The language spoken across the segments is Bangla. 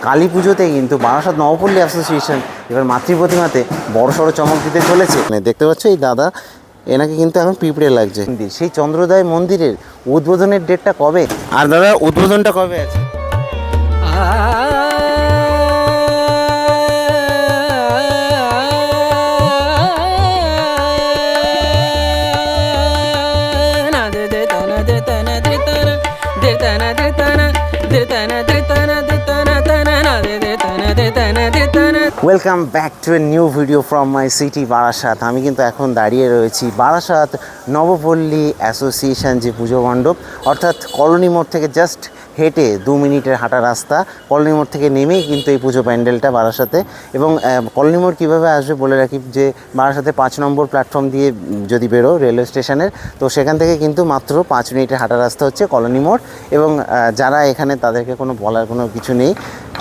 কালী পুজোতে কিন্তু বারাসাত নবপল্লী অ্যাসোসিয়েশন এবার মাতৃ প্রতিমাতে বড়সড় চমক দিতে চলেছে। দেখতে পাচ্ছ এই দাদা, এনাকে কিন্তু এখন পিঁপড়ে লাগছে। সেই চন্দ্রোদয় মন্দিরের উদ্বোধনের ডেটটা কবে, আর দাদা উদ্বোধনটা কবে আছে? Welcome back to a new video from my city Barasat. আমি কিন্তু এখন দাঁড়িয়ে রয়েছি বারাসাত নবপল্লী অ্যাসোসিয়েশন যে পুজো মণ্ডপ, অর্থাৎ কলোনি মোড় থেকে জাস্ট হেঁটে 2 মিনিটের হাঁটা রাস্তা। কলোনি মোড় থেকে নেমেই কিন্তু এই পুজো প্যান্ডেলটা বারাসাতে। এবং কলোনি মোড় কীভাবে আসবে বলে রাখি, যে বারাসাতে 5 নম্বর প্ল্যাটফর্ম দিয়ে যদি বেরো রেলওয়ে স্টেশনের, তো সেখান থেকে কিন্তু মাত্র 5 মিনিটের হাঁটা রাস্তা হচ্ছে কলোনি মোড়। এবং যারা এখানে তাদেরকে কোনো বলার কোনো কিছু নেই,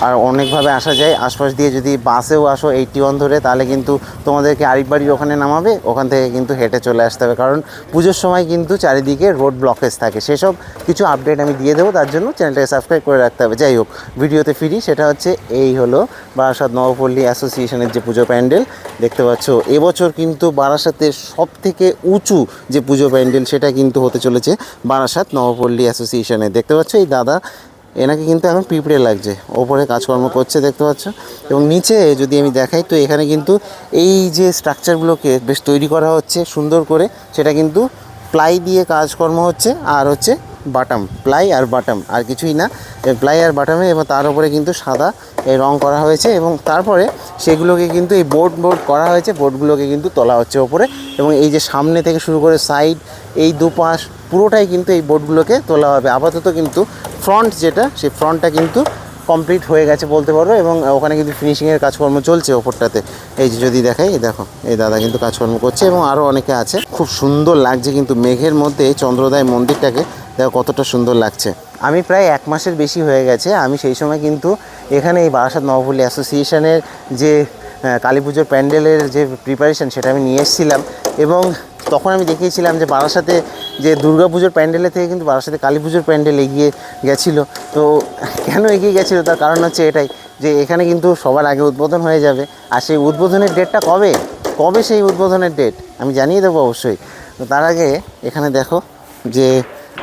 আর অনেকভাবে আসা যায়। আশপাশ দিয়ে যদি বাসেও আসো 81 ধরে, তাহলে কিন্তু তোমাদেরকে আরিফবাড়ির ওখানে নামাবে, ওখান থেকে কিন্তু হেঁটে চলে আসতে হবে, কারণ পুজোর সময় কিন্তু চারিদিকে রোড ব্লকেজ থাকে। সেসব কিছু আপডেট আমি দিয়ে দেবো, তার জন্য চ্যানেলটাকে সাবস্ক্রাইব করে রাখতে হবে। যাই হোক, ভিডিওতে ফিরি। সেটা হচ্ছে এই হলো বারাসাত নবপল্লী অ্যাসোসিয়েশনের যে পুজো প্যান্ডেল দেখতে পাচ্ছ। এবছর কিন্তু বারাসাতের সবথেকে উঁচু যে পুজো প্যান্ডেল সেটা কিন্তু হতে চলেছে বারাসাত নবপল্লী অ্যাসোসিয়েশনে। দেখতে পাচ্ছ এই দাদা, এনাকে কিন্তু এখন পিঁপড়ে লাগছে, ওপরে কাজকর্ম করছে দেখতে পাচ্ছ। এবং নিচে যদি আমি দেখাই, তো এখানে কিন্তু এই যে স্ট্রাকচারগুলোকে বেশ তৈরি করা হচ্ছে সুন্দর করে, সেটা কিন্তু প্লাই দিয়ে কাজকর্ম হচ্ছে, আর হচ্ছে বাটাম, প্লাই আর বাটাম, আর কিছুই না, প্লাই আর বাটামে। এবং তার উপরে কিন্তু সাদা এই রং করা হয়েছে, এবং তারপরে সেগুলোকে কিন্তু এই বোর্ড করা হয়েছে, বোর্ডগুলোকে কিন্তু তোলা হচ্ছে ওপরে। এবং এই যে সামনে থেকে শুরু করে সাইড, এই দুপাশ পুরোটাই কিন্তু এই বোর্ডগুলোকে তোলা হবে। আপাতত কিন্তু ফ্রন্ট যেটা, সেই ফ্রন্টটা কিন্তু কমপ্লিট হয়ে গেছে বলতে পারো, এবং ওখানে কিন্তু ফিনিশিংয়ের কাজকর্ম চলছে ওপরটাতে। এই যে যদি দেখাই, এই দেখো এই দাদা কিন্তু কাজকর্ম করছে, এবং আরও অনেকে আছে। খুব সুন্দর লাগছে কিন্তু মেঘের মধ্যে চন্দ্রোদয় মন্দিরটাকে দেখো কতটা সুন্দর লাগছে। আমি প্রায় 1 মাসের বেশি হয়ে গেছে, আমি সেই সময় কিন্তু এখানে এই বারাসাত নবপল্লী অ্যাসোসিয়েশনের যে কালী পুজোর প্যান্ডেলের যে প্রিপারেশন সেটা আমি নিয়ে এসেছিলাম। এবং তখন আমি দেখিয়েছিলাম যে বারাসাতে যে দুর্গা পুজোর প্যান্ডেলের থেকে কিন্তু বারাসাতে কালী পুজোর প্যান্ডেল এগিয়ে গেছিলো। তো কেন এগিয়ে গেছিলো, তার কারণ হচ্ছে এটাই, যে এখানে কিন্তু সবার আগে উদ্বোধন হয়ে যাবে। আর সেই উদ্বোধনের ডেটটা কবে সেই উদ্বোধনের ডেট আমি জানিয়ে দেবো অবশ্যই। তো তার আগে এখানে দেখো যে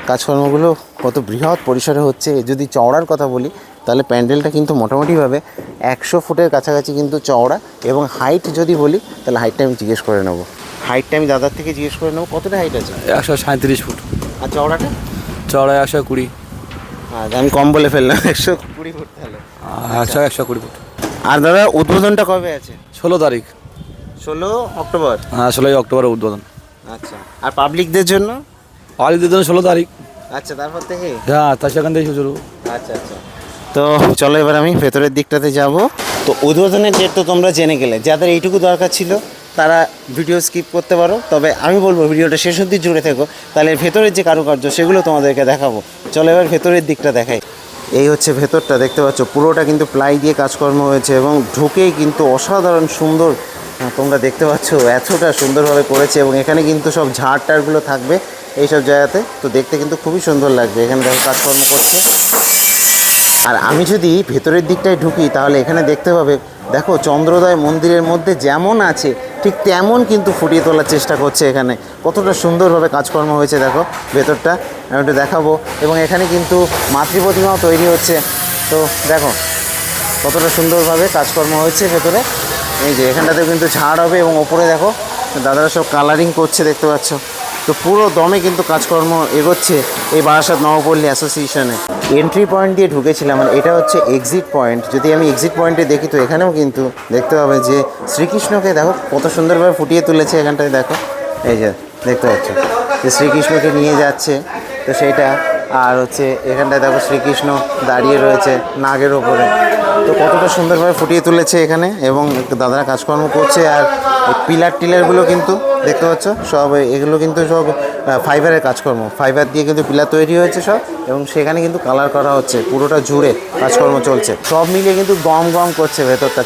কাজকর্মগুলো কত বৃহৎ পরিসরে হচ্ছে। যদি চওড়ার কথা বলি, তাহলে প্যান্ডেলটা কিন্তু মোটামুটিভাবে 100 ফুটের কাছাকাছি কিন্তু চওড়া। এবং হাইট যদি বলি, তাহলে হাইটটা আমি জিজ্ঞেস করে নেবো। হাইটটা আমি দাদার থেকে জিজ্ঞেস করে নেবো, কতটা হাইট আছে? 137 ফুট। আর চওড়াটা? চওড়ায় 120। আচ্ছা, আমি কম বলে ফেললাম, 120 ফুট তাহলে। 120 ফুট। আর দাদা উদ্বোধনটা কবে আছে? 16 তারিখ। 16 অক্টোবর? হ্যাঁ, 16 অক্টোবরে উদ্বোধন। আচ্ছা, আর পাবলিকদের জন্য? পাবলিকদের জন্য 16 তারিখ। আচ্ছা, তারপর থেকে? হ্যাঁ, তার সেখান থেকে শুরু। আচ্ছা আচ্ছা, তো চলো এবার আমি ভেতরের দিকটাতে যাব। তো উদ্বোধনের ডেট তো তোমরা জেনে গেলে, যাদের এইটুকু দরকার ছিল তারা ভিডিও স্কিপ করতে পারো। তবে আমি বলবো ভিডিওটা শেষ অবধি জুড়ে থেকো, তাহলে ভেতরের যে কারুকার্য সেগুলো তোমাদেরকে দেখাবো। চলো এবার ভেতরের দিকটা দেখাই। এই হচ্ছে ভেতরটা, দেখতে পাচ্ছ পুরোটা কিন্তু প্লাই দিয়ে কাজকর্ম হয়েছে, এবং ঢুকেই কিন্তু অসাধারণ সুন্দর তোমরা দেখতে পাচ্ছ, এতটা সুন্দরভাবে করেছে। এবং এখানে কিন্তু সব ঝাড় টাড়গুলো থাকবে এইসব জায়গাতে, তো দেখতে কিন্তু খুবই সুন্দর লাগবে। এখানে দেখো কাজকর্ম করছে। আর আমি যদি ভেতরের দিকটায় ঢুকি, তাহলে এখানে দেখতে পাবে, দেখো চন্দ্রোদয় মন্দিরের মধ্যে যেমন আছে ঠিক তেমন কিন্তু ফুটিয়ে তোলার চেষ্টা করছে। এখানে কতটা সুন্দরভাবে কাজকর্ম হয়েছে দেখো ভেতরটা, আমি একটু দেখাবো। এবং এখানে কিন্তু মাতৃ প্রতিমাও তৈরি হচ্ছে, তো দেখো কতটা সুন্দরভাবে কাজকর্ম হয়েছে ভেতরে। এই যে এখানটাতেও কিন্তু ঝাড় হবে, এবং ওপরে দেখো দাদারা সব কালারিং করছে দেখতে পাচ্ছ। তো পুরো দমে কিন্তু কাজকর্ম এগোচ্ছে এই বারাসাত নবপল্লী অ্যাসোসিয়েশনে। এন্ট্রি পয়েন্ট দিয়ে ঢুকেছিলাম, মানে এটা হচ্ছে এক্সিট পয়েন্ট। যদি আমি এক্সিট পয়েন্টে দেখি, তো এখানেও কিন্তু দেখতে পাবে যে শ্রীকৃষ্ণকে দেখো কত সুন্দরভাবে ফুটিয়ে তুলেছে। এখানটায় দেখো, এই যে দেখতে পাচ্ছ যে শ্রীকৃষ্ণকে নিয়ে যাচ্ছে, তো সেইটা। আর হচ্ছে এখানটায় দেখো শ্রীকৃষ্ণ দাঁড়িয়ে রয়েছে নাগের ওপরে, তো কতটা সুন্দরভাবে ফুটিয়ে তুলেছে এখানে। এবং দাদারা কাজকর্ম করছে। আর পিলার টিলারগুলো কিন্তু দেখতে পাচ্ছ সব, এগুলো কিন্তু সব ফাইবারের কাজকর্ম, ফাইবার দিয়ে কিন্তু পিলার তৈরি হয়েছে সব। এবং সেখানে কিন্তু কালার করা হচ্ছে, পুরোটা জুড়ে কাজকর্ম চলছে। সব মিলিয়ে কিন্তু গম গম করছে ভেতরটা।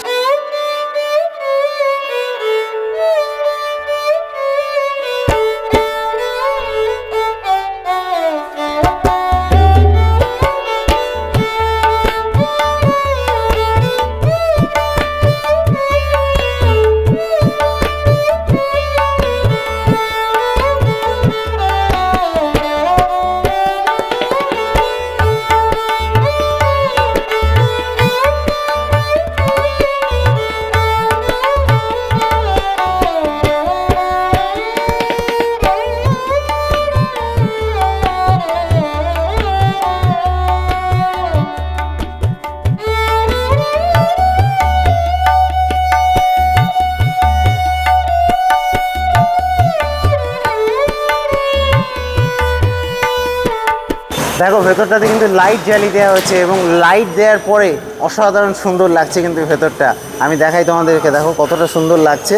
দেখো ভেতরটাতে কিন্তু লাইট জ্বালিয়ে দেওয়া হয়েছে এবং লাইট দেওয়ার পরে অসাধারণ সুন্দর লাগছে কিন্তু ভেতরটা। আমি দেখাই তোমাদেরকে, দেখো কতটা সুন্দর লাগছে,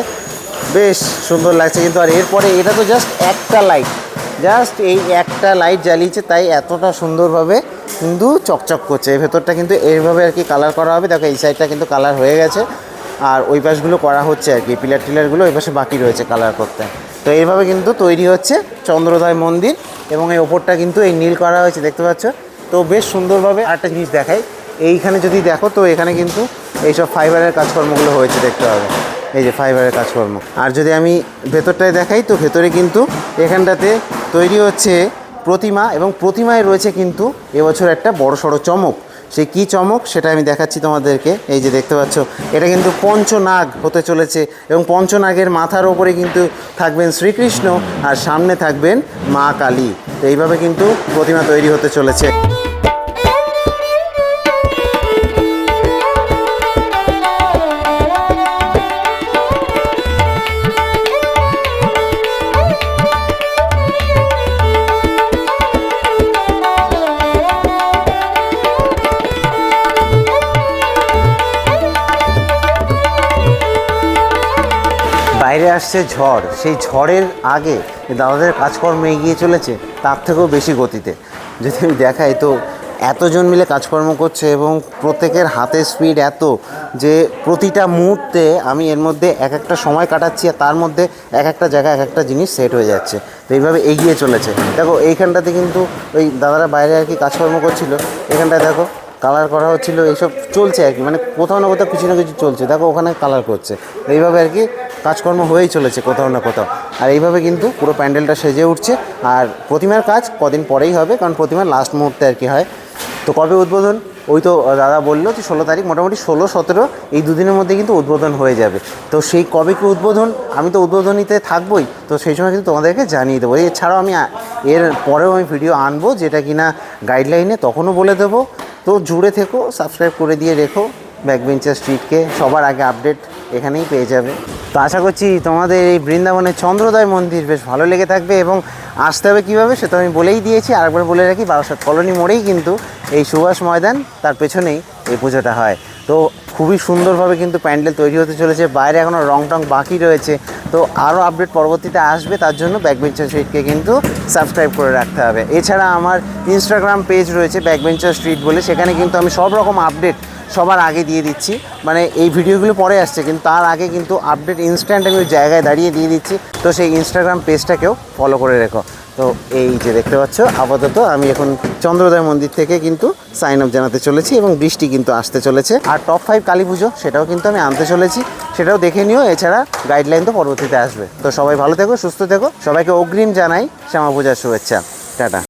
বেশ সুন্দর লাগছে কিন্তু। আর এরপরে এটা তো জাস্ট একটা লাইট, জাস্ট এই একটা লাইট জ্বালিয়েছে, তাই এতটা সুন্দরভাবে কিন্তু চকচক করছে। এই ভেতরটা কিন্তু এইভাবে আর কি কালার করা হবে। দেখো এই সাইডটা কিন্তু কালার হয়ে গেছে, আর ওই পাশগুলো করা হচ্ছে আর কি, পিলার টিলারগুলো ওই পাশে বাকি রয়েছে কালার করতে। তো এইভাবে কিন্তু তৈরি হচ্ছে চন্দ্রোদয় মন্দির, এবং এই ওপরটা কিন্তু এই নীল করা হয়েছে, দেখতে পাচ্ছ। তো বেশ সুন্দরভাবে আরেকটা জিনিস দেখাই, এইখানে যদি দেখো তো এখানে কিন্তু এইসব ফাইবারের কাজকর্মগুলো হয়েছে, দেখতে হবে এই যে ফাইবারের কাজকর্ম। আর যদি আমি ভেতরটায় দেখাই তো ভেতরে কিন্তু এখানটাতে তৈরি হচ্ছে প্রতিমা, এবং প্রতিমায় রয়েছে কিন্তু এবছর একটা বড়সড় চমক। সে কী চমক সেটা আমি দেখাচ্ছি তোমাদেরকে। এই যে দেখতে পাচ্ছ, এটা কিন্তু পঞ্চনাগ হতে চলেছে, এবং পঞ্চনাগের মাথার ওপরে কিন্তু থাকবেন শ্রীকৃষ্ণ, আর সামনে থাকবেন মা কালী। তো এইভাবে কিন্তু প্রতিমা তৈরি হতে চলেছে। বাইরে আসছে ঝড়, সেই ঝড়ের আগে দাদাদের কাজকর্ম এগিয়ে চলেছে তার থেকেও বেশি গতিতে। যদি আমি দেখাই তো এতজন মিলে কাজকর্ম করছে, এবং প্রত্যেকের হাতের স্পিড এত যে প্রতিটা মুহূর্তে আমি এর মধ্যে এক একটা সময় কাটাচ্ছি, আর তার মধ্যে এক একটা জায়গায় এক একটা জিনিস সেট হয়ে যাচ্ছে। তো এইভাবে এগিয়ে চলেছে। দেখো এইখানটাতে কিন্তু ওই দাদারা বাইরে আর কি কাজকর্ম করছিল, এখানটায় দেখো কালার করা হচ্ছিলো, এইসব চলছে আর কি, মানে কোথাও না কোথাও কিছু না কিছু চলছে। দেখো ওখানে কালার করছে, এইভাবে আর কি কাজকর্ম হয়েই চলেছে কোথাও না কোথাও। আর এইভাবে কিন্তু পুরো প্যান্ডেলটা সেজে উঠছে। আর প্রতিমার কাজ কদিন পরেই হবে, কারণ প্রতিমার লাস্ট মুহূর্তে আর কি হয়। তো কবে উদ্বোধন? ওই তো দাদা বললো যে 16 তারিখ, মোটামুটি 16-17 এই দুদিনের মধ্যে কিন্তু উদ্বোধন হয়ে যাবে। তো সেই কবে কি উদ্বোধন, আমি তো উদ্বোধনীতে থাকবোই, তো সেই সময় কিন্তু তোমাদেরকে জানিয়ে দেবো। এছাড়াও আমি এর পরেও আমি ভিডিও আনবো, যেটা কিনা গাইডলাইনে তখনও বলে দেবো। তো জুড়ে থেকো, সাবস্ক্রাইব করে দিয়ে রেখো ব্যাকবেঞ্চার স্ট্রিটকে, সবার আগে আপডেট এখানেই পেয়ে যাবে। তো আশা করছি তোমাদের এই বৃন্দাবনের চন্দ্রোদয় মন্দির বেশ ভালো লেগে থাকবে, এবং আসতে হবে কীভাবে সেটা আমি বলেই দিয়েছি। আরেকবার বলে রাখি, বারাসাত কলোনি মোড়েই কিন্তু এই সুভাষ ময়দান, তার পেছনেই এই পুজোটা হয়। তো খুবই সুন্দরভাবে কিন্তু প্যান্ডেল তৈরি হতে চলেছে, বাইরে এখনও রং টং বাকি রয়েছে। তো আরও আপডেট পরবর্তীতে আসবে, তার জন্য ব্যাকবেঞ্চার স্ট্রিটকে কিন্তু সাবস্ক্রাইব করে রাখতে হবে। এছাড়া আমার ইনস্টাগ্রাম পেজ রয়েছে ব্যাকবেঞ্চার স্ট্রিট বলে, সেখানে কিন্তু আমি সব রকম আপডেট সবার আগে দিয়ে দিচ্ছি। মানে এই ভিডিওগুলো পরে আসছে, কিন্তু তার আগে কিন্তু আপডেট ইনস্ট্যান্ট আমি ওই জায়গায় দাঁড়িয়ে দিয়ে দিচ্ছি। তো সেই ইনস্টাগ্রাম পেজটাকেও ফলো করে রেখো। তো এই যে দেখতে পাচ্ছ, আপাতত আমি এখন চন্দ্রোদয় মন্দির থেকে কিন্তু সাইন আপ জানাতে চলেছি, এবং বৃষ্টি কিন্তু আসতে চলেছে। আর টপ 5 কালী পুজো সেটাও কিন্তু আমি আনতে চলেছি, সেটাও দেখে নিও। এছাড়া গাইডলাইন তো পরবর্তীতে আসবে। তো সবাই ভালো থেকো, সুস্থ থেকো, সবাইকে অগ্রিম জানাই শ্যামা পূজার শুভেচ্ছা। টাটা।